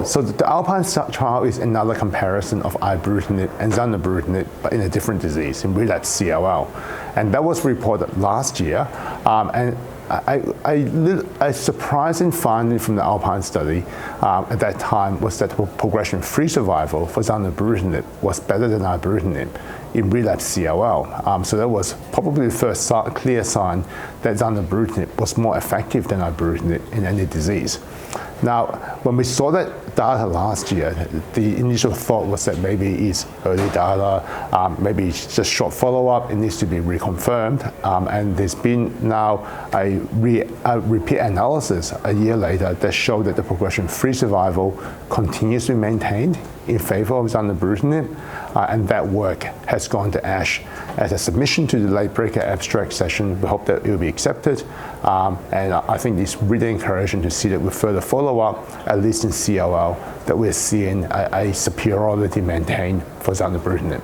So the ALPINE trial is another comparison of Ibrutinib and Zanubrutinib, but in a different disease, in relapsed CLL. And that was reported last year. And a surprising finding from the ALPINE study at that time was that progression-free survival for Zanubrutinib was better than Ibrutinib in relapsed CLL. So that was probably the first clear sign that Zanubrutinib was more effective than Ibrutinib in any disease. Now, when we saw that data last year, the initial thought was that maybe it's early data, maybe it's just short follow-up, it needs to be reconfirmed, and there's been now a repeat analysis a year later that showed that the progression-free survival continues to be maintained in favor of Zanubrutinib, and that work has gone to ASH as a submission to the late breaker abstract session. We hope that it will be accepted, and I think it's really encouraging to see that with further follow-up, at least in CLL, that we're seeing a superiority maintained for Zanubrutinib.